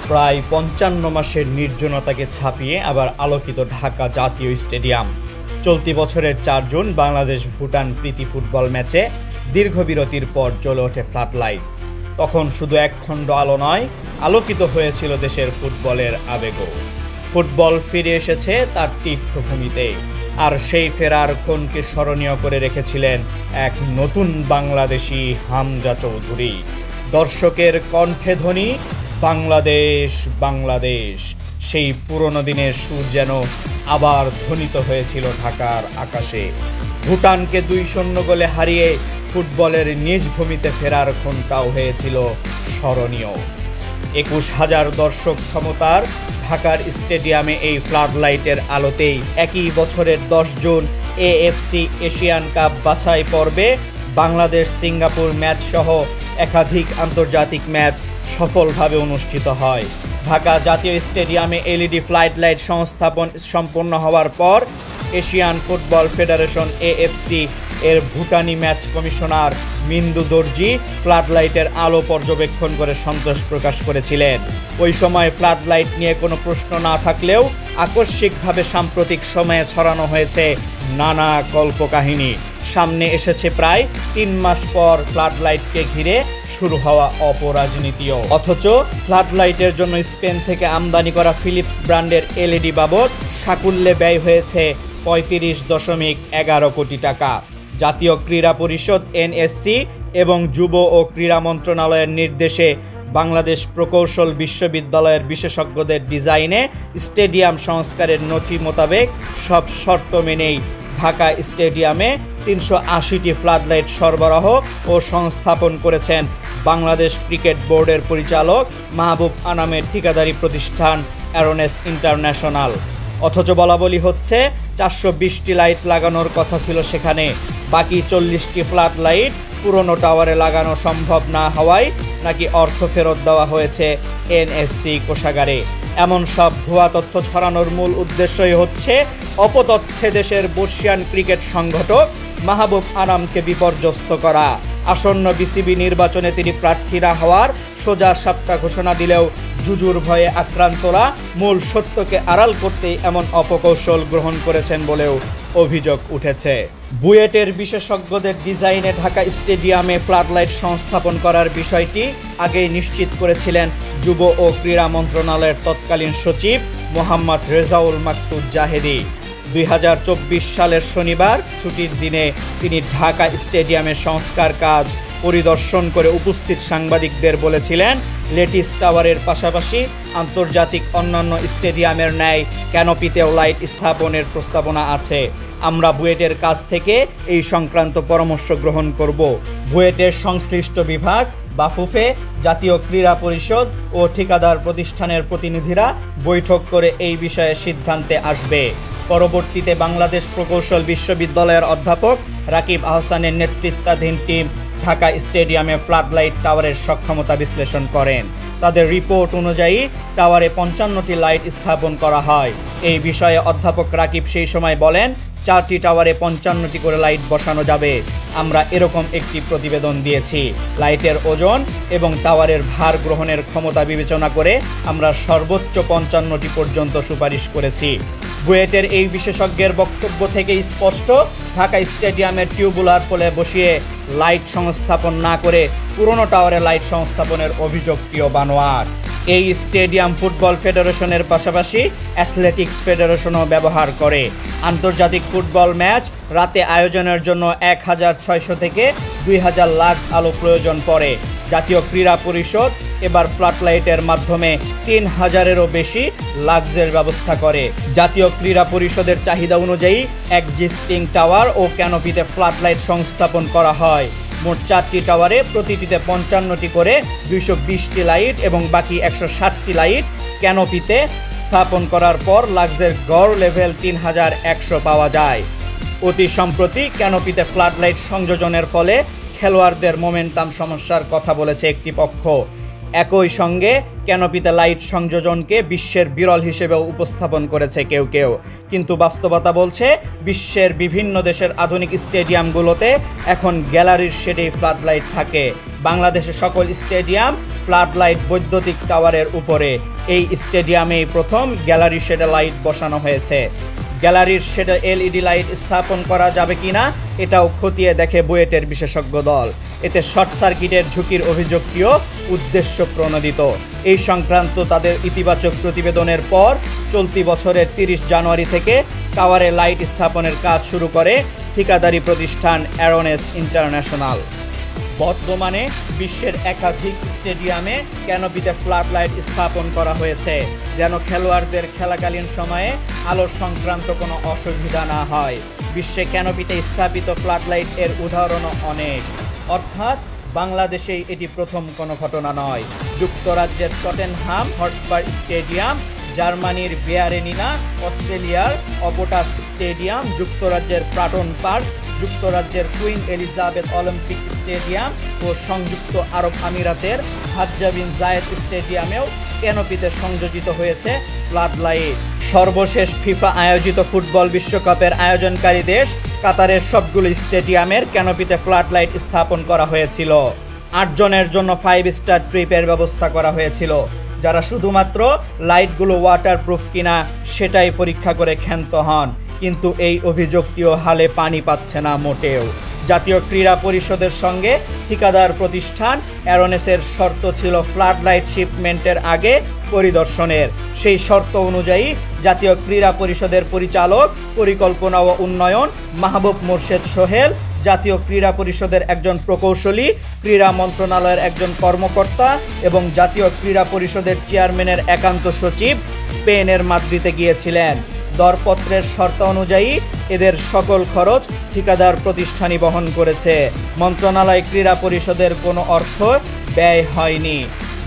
প্রায় ৫৫ মাসের নির্জনতাকে ছাপিয়ে আবার আলোকিত ঢাকা জাতীয় স্টেডিয়াম। চলতি বছরের ৪ জুন বাংলাদেশ ভুটান প্রীতি ফুটবল ম্যাচে দীর্ঘ বিরতির পর জ্বলে ওঠে ফ্লাড লাইট। তখন শুধু একখণ্ড আলো নয়, আলোকিত হয়েছিল দেশের ফুটবলের আবেগও। ফুটবল ফিরে এসেছে তার তীর্থভূমিতে, আর সেই ফেরার ক্ষণকে স্মরণীয় করে রেখেছিলেন এক নতুন বাংলাদেশি হামজা চৌধুরী। দর্শকের কণ্ঠে ধ্বনি বাংলাদেশ বাংলাদেশ, সেই পুরনো দিনের সুর যেন আবার ধ্বনিত হয়েছিল ঢাকার আকাশে। ভুটানকে ২-০ গোলে হারিয়ে ফুটবলের নিজ ভূমিতে ফেরার ক্ষণটাও হয়েছিল স্মরণীয়। ২১,০০০ দর্শক ক্ষমতার ঢাকার স্টেডিয়ামে এই ফ্লাড লাইটের আলোতেই একই বছরের ১০ জুন এএফসি এশিয়ান কাপ বাছাই পর্বে বাংলাদেশ সিঙ্গাপুর ম্যাচ সহ একাধিক আন্তর্জাতিক ম্যাচ সফলভাবে অনুষ্ঠিত হয়। ঢাকা জাতীয় স্টেডিয়ামে এলইডি ফ্লাড লাইট সংস্থাপন সম্পন্ন হওয়ার পর এশিয়ান ফুটবল ফেডারেশন এএফসি এর ভুটানি ম্যাচ কমিশনার মিন্দু দর্জি ফ্লাড লাইটের আলো পর্যবেক্ষণ করে সন্তোষ প্রকাশ করেছিলেন। ওই সময় ফ্লাড লাইট নিয়ে কোনো প্রশ্ন না থাকলেও আকস্মিকভাবে সাম্প্রতিক সময়ে ছড়ানো হয়েছে নানা কল্পকাহিনী। সামনে এসেছে প্রায় ৩ মাস পর ফ্লাড লাইটকে ঘিরে শুরু হওয়া অপরাজনীতিও। অথচ ফ্লাড লাইটের জন্য স্পেন থেকে আমদানি করা ফিলিপস ব্র্যান্ডের এলইডি বাবদ সাকুল্যে ব্যয় হয়েছে ৩৫.১১ কোটি টাকা। জাতীয় ক্রীড়া পরিষদ এনএসসি এবং যুব ও ক্রীড়া মন্ত্রণালয়ের নির্দেশে বাংলাদেশ প্রকৌশল বিশ্ববিদ্যালয়ের বিশেষজ্ঞদের ডিজাইনে স্টেডিয়াম সংস্কারের নথি মোতাবেক সব শর্ত মেনেই ঢাকা স্টেডিয়ামে ৩৮০টি ফ্লাড লাইট সরবরাহ ও সংস্থাপন করেছেন বাংলাদেশ ক্রিকেট বোর্ডের পরিচালক মাহবুব আনামের ঠিকাদারি প্রতিষ্ঠান অ্যারোনেস ইন্টারন্যাশনাল। অথচ বলাবলি হচ্ছে ৪২০টি লাইট লাগানোর কথা ছিল সেখানে। বাকি ৪০টি ফ্লাড লাইট পুরনো টাওয়ারে লাগানো সম্ভব না হওয়ায় নাকি অর্থ ফেরত দেওয়া হয়েছে এনএসসি কোষাগারে। এমন সব ভুয়া তথ্য ছড়ানোর মূল উদ্দেশ্যই হচ্ছে অপতথ্যে দেশের বর্ষিয়ান ক্রিকেট সংগঠক মাহবুব আনামকে বিপর্যস্ত করা। আসন্ন বিসিবি নির্বাচনে তিনি প্রার্থী না হওয়ার সোজা সাপটা ঘোষণা দিলেও জুজুর ভয়ে আক্রান্তরা মূল সত্যকে আড়াল করতেই এমন অপকৌশল গ্রহণ করেছেন বলেও অভিযোগ উঠেছে। বুয়েটের বিশেষজ্ঞদের ডিজাইনে ঢাকা স্টেডিয়ামে ফ্লাড লাইট সংস্থাপন করার বিষয়টি আগেই নিশ্চিত করেছিলেন যুব ও ক্রীড়া মন্ত্রণালয়ের তৎকালীন সচিব মোহাম্মদ রেজাউল মাকসুদ জাহেদি। ২০২৪ সালের শনিবার ছুটির দিনে তিনি ঢাকা স্টেডিয়ামের সংস্কার কাজ পরিদর্শন করে উপস্থিত সাংবাদিকদের বলেছিলেন, লেটিস টাওয়ারের পাশাপাশি আন্তর্জাতিক অন্যান্য স্টেডিয়ামের ন্যায় ক্যানোপিতেও লাইট স্থাপনের প্রস্তাবনা আছে। আমরা বুয়েটের কাছ থেকে এই সংক্রান্ত পরামর্শ গ্রহণ করব। বুয়েটের সংশ্লিষ্ট বিভাগ বাফুফে, জাতীয় ক্রীড়া পরিষদ ও ঠিকাদার প্রতিষ্ঠানের প্রতিনিধিরা বৈঠক করে এই বিষয়ে সিদ্ধান্তে আসবে। পরবর্তীতে বাংলাদেশ প্রকৌশল বিশ্ববিদ্যালয়ের অধ্যাপক রাকিব আহসানের নেতৃত্বাধীন টিম ঢাকা স্টেডিয়ামে ফ্লাড লাইট টাওয়ারের সক্ষমতা বিশ্লেষণ করেন। তাদের রিপোর্ট অনুযায়ী টাওয়ারে ৫৫টি লাইট স্থাপন করা হয়। এই বিষয়ে অধ্যাপক রাকিব সেই সময় বলেন, ৪টি টাওয়ারে ৫৫টি করে লাইট বসানো যাবে। আমরা এরকম একটি প্রতিবেদন দিয়েছি। লাইটের ওজন এবং টাওয়ারের ভার গ্রহণের ক্ষমতা বিবেচনা করে আমরা সর্বোচ্চ ৫৫টি পর্যন্ত সুপারিশ করেছি। বুয়েটের এই বিশেষজ্ঞের বক্তব্য থেকেই স্পষ্ট, ঢাকা স্টেডিয়ামের টিউবুলার পোলে বসিয়ে লাইট সংস্থাপন না করে পুরনো টাওয়ারে লাইট সংস্থাপনের অভিযোগটিও বানোয়াট। এই স্টেডিয়াম ফুটবল ফেডারেশনের পাশাপাশি অ্যাথলেটিক্স ফেডারেশনও ব্যবহার করে। আন্তর্জাতিক ফুটবল ম্যাচ রাতে আয়োজনের জন্য ১,৬০০ থেকে ২,০০০ লাখ আলো প্রয়োজন পড়ে। জাতীয় ক্রীড়া পরিষদ এবার ফ্লাড লাইটের মাধ্যমে ৩,০০০-এরও বেশি লাক্সের ব্যবস্থা করে। জাতীয় ক্রীড়া পরিষদের চাহিদা অনুযায়ী এক্সিস্টিং টাওয়ার ও ক্যানোপিতে ফ্লাড লাইট সংস্থাপন করা হয়। মোট ৪টি টাওয়ারে প্রতিটিতে ৫৫টি করে ২২০টি লাইট এবং বাকি ১৬০টি লাইট ক্যানোপিতে স্থাপন করার পর লাক্সের গড় লেভেল ৩,১০০ পাওয়া যায়। অতি সম্প্রতি ক্যানোপিতে ফ্লাড লাইট সংযোজনের ফলে খেলোয়াড়দের মোমেন্টাম সমস্যার কথা বলেছে একটি পক্ষ। একই সঙ্গে ক্যানোপিতে লাইট সংযোজনকে বিশ্বের বিরল হিসেবেও উপস্থাপন করেছে কেউ কেউ, কিন্তু বাস্তবতা বলছে বিশ্বের বিভিন্ন দেশের আধুনিক স্টেডিয়ামগুলোতে এখন গ্যালারির শেডেই ফ্লাড লাইট থাকে। বাংলাদেশের সকল স্টেডিয়াম ফ্লাড লাইট বৈদ্যুতিক টাওয়ারের উপরে। এই স্টেডিয়ামেই প্রথম গ্যালারি শেডে লাইট বসানো হয়েছে। গ্যালারির শেডে এলইডি লাইট স্থাপন করা যাবে কিনা এটাও খতিয়ে দেখে বুয়েটের বিশেষজ্ঞ দল। এতে শর্ট সার্কিটের ঝুঁকির অভিযোগটিও উদ্দেশ্য প্রণোদিত। এই সংক্রান্ত তাদের ইতিবাচক প্রতিবেদনের পর চলতি বছরের 30 জানুয়ারি থেকে টাওয়ারে লাইট স্থাপনের কাজ শুরু করে ঠিকাদারি প্রতিষ্ঠান অ্যারোনেস ইন্টারন্যাশনাল। বর্তমানে বিশ্বের একাধিক স্টেডিয়ামে ক্যানোপিতে ফ্লাড লাইট স্থাপন করা হয়েছে, যেন খেলোয়াড়দের খেলাকালীন সময়ে আলো সংক্রান্ত কোনো অসুবিধা না হয়। বিশ্বে ক্যানোপিতে স্থাপিত ফ্লাড লাইট এর উদাহরণও অনেক, অর্থাৎ বাংলাদেশেই এটি প্রথম কোনো ঘটনা নয়। যুক্তরাজ্যের টটেনহাম হটস্পার স্টেডিয়াম, জার্মানির বেয়ারেনিনা, অস্ট্রেলিয়ার অপোটাস স্টেডিয়াম, যুক্তরাজ্যের প্রাটন পার্ক, যুক্তরাজ্যের কুইন এলিজাবেথ অলিম্পিক স্টেডিয়াম ও সংযুক্ত আরব আমিরাতের হাজ্জা বিন জায়েদ স্টেডিয়ামেও ক্যানোপিতে সংযোজিত হয়েছে ফ্লাড লাইট। সর্বশেষ ফিফা আয়োজিত ফুটবল বিশ্বকাপের আয়োজনকারী দেশ কাতারের সবগুলো স্টেডিয়ামের ক্যানোপিতে ফ্লাড লাইট স্থাপন করা হয়েছিল। 8 জনের জন্য 5 স্টার ট্রিপের ব্যবস্থা করা হয়েছিল, যারা শুধুমাত্র লাইটগুলো ওয়াটারপ্রুফ কিনা সেটাই পরীক্ষা করে ক্ষান্ত হন। কিন্তু এই অভিযোগটিও হালে পানি পাচ্ছে না মোটেও। জাতীয় ক্রীড়া পরিষদের সঙ্গে ঠিকাদার প্রতিষ্ঠান অ্যারোনেসের শর্ত ছিল ফ্লাড লাইট শিপমেন্টের আগে পরিদর্শনের। সেই শর্ত অনুযায়ী জাতীয় ক্রীড়া পরিষদের পরিচালক পরিকল্পনা ও উন্নয়ন মাহবুব মোর্শেদ সোহেল, জাতীয় ক্রীড়া পরিষদের একজন প্রকৌশলী, ক্রীড়া মন্ত্রণালয়ের একজন কর্মকর্তা এবং জাতীয় ক্রীড়া পরিষদের চেয়ারম্যানের একান্ত সচিব স্পেনের মাদ্রিদে গিয়েছিলেন। দরপত্রের শর্ত অনুযায়ী এদের সকল খরচ ঠিকাদার প্রতিষ্ঠানই বহন করেছে। মন্ত্রণালয় ক্রীড়া পরিষদের কোনো অর্থ ব্যয় হয়নি।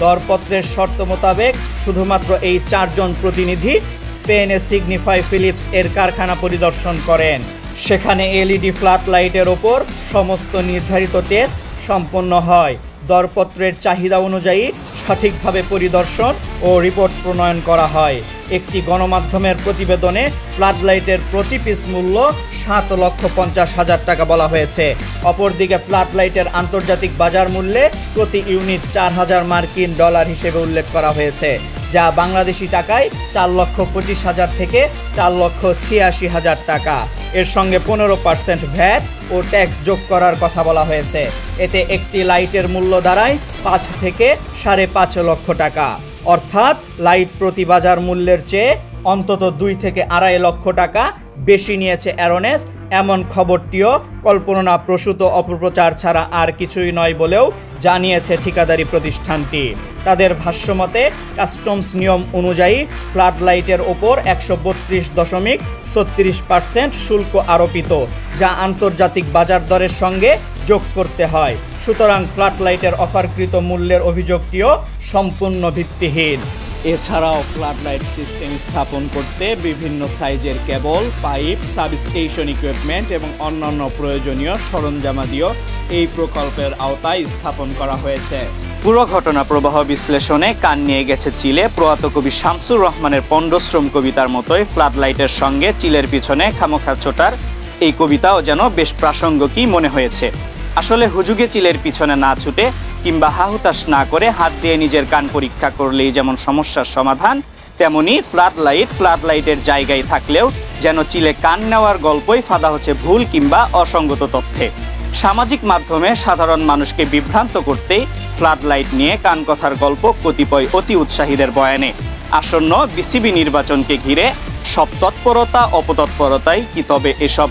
দরপত্রের শর্ত মোতাবেক শুধুমাত্র এই 4 জন প্রতিনিধি স্পেনে সিগনিফাই ফিলিপস এর কারখানা পরিদর্শন করেন। সেখানে এলইডি ফ্ল্যাট লাইটের ওপর সমস্ত নির্ধারিত টেস্ট সম্পন্ন হয়। দরপত্রের চাহিদা অনুযায়ী সঠিকভাবে পরিদর্শন ও রিপোর্ট প্রণয়ন করা হয়। একটি গণমাধ্যমের প্রতিবেদনে ফ্লাড লাইটের প্রতি পিস মূল্য 7,50,000 টাকা বলা হয়েছে। অপরদিকে ফ্লাড লাইটের আন্তর্জাতিক বাজার মূল্যে প্রতি ইউনিট 4,000 মার্কিন ডলার হিসেবে উল্লেখ করা হয়েছে, যা বাংলাদেশি টাকায় 4,25,000 থেকে 4,86,000 টাকা। এর সঙ্গে 15% ভ্যাট ও ট্যাক্স যোগ করার কথা বলা হয়েছে। এতে একটি লাইটের মূল্য দাঁড়ায় 5 থেকে 5.5 লক্ষ টাকা। অর্থাৎ লাইট প্রতি বাজার মূল্যের চেয়ে অন্তত 2 থেকে 2.5 লক্ষ টাকা বেশি নিয়েছে অ্যারোনেস। এমন খবরটিও কল্পনাপ্রসূত অপপ্রচার ছাড়া আর কিছুই নয় বলেও জানিয়েছে ঠিকাদারি প্রতিষ্ঠানটি। তাদের ভাষ্যমতে কাস্টমস নিয়ম অনুযায়ী ফ্লাড লাইটের ওপর 132.36% শুল্ক আরোপিত, যা আন্তর্জাতিক বাজার দরের সঙ্গে যোগ করতে হয়। সুতরাং ফ্লাড লাইটের অফারকৃত মূল্যের অভিযোগটিও সম্পূর্ণ ভিত্তিহীন। এছাড়াও ফ্লাড লাইট সিস্টেম স্থাপন করতে বিভিন্ন সাইজের কেবল, পাইপ, সাবস্টেশন ইকুইপমেন্ট এবং অন্যান্য প্রয়োজনীয় সরঞ্জামাদিও এই প্রকল্পের আওতায় স্থাপন করা হয়েছে। পুরো ঘটনা প্রবাহ বিশ্লেষণে কান নিয়ে গেছে চিলে। প্রয়াত কবি শামসুর রহমানের পণ্ডশ্রম কবিতার মতোই ফ্লাড লাইটের সঙ্গে চিলের পিছনে খামোখা ছোটার এই কবিতাও যেন বেশ প্রাসঙ্গিকই মনে হয়েছে। আসলে হুজুগে চিলের পিছনে না ছুটে কিংবা হাহুতাশ না করে হাত দিয়ে নিজের কান পরীক্ষা করলেই যেমন সমস্যার সমাধান, তেমনি ফ্লাড লাইটের জায়গায় থাকলেও যেন চিলে কান নেওয়ার গল্পই ফাঁদা হচ্ছে ভুল কিংবা অসঙ্গত তথ্যে। সামাজিক মাধ্যমে সাধারণ মানুষকে বিভ্রান্ত করতেই ফ্লাড লাইট নিয়ে কান কথার গল্প কতিপয় অতি উৎসাহীদের বয়ানে। আসন্ন বিসিবি নির্বাচনকে ঘিরে সব তৎপরতা অপতৎপরতায় কি তবে এসব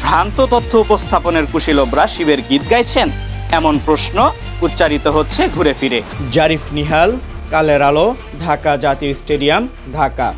ভ্রান্ত তথ্য উপস্থাপনের কুশীলবরা শিবের গীত গাইছেন? এমন প্রশ্ন উচ্চারিত হচ্ছে ঘুরে ফিরে। জারিফ নিহাল, কালের আলো, ঢাকা জাতীয় স্টেডিয়াম, ঢাকা।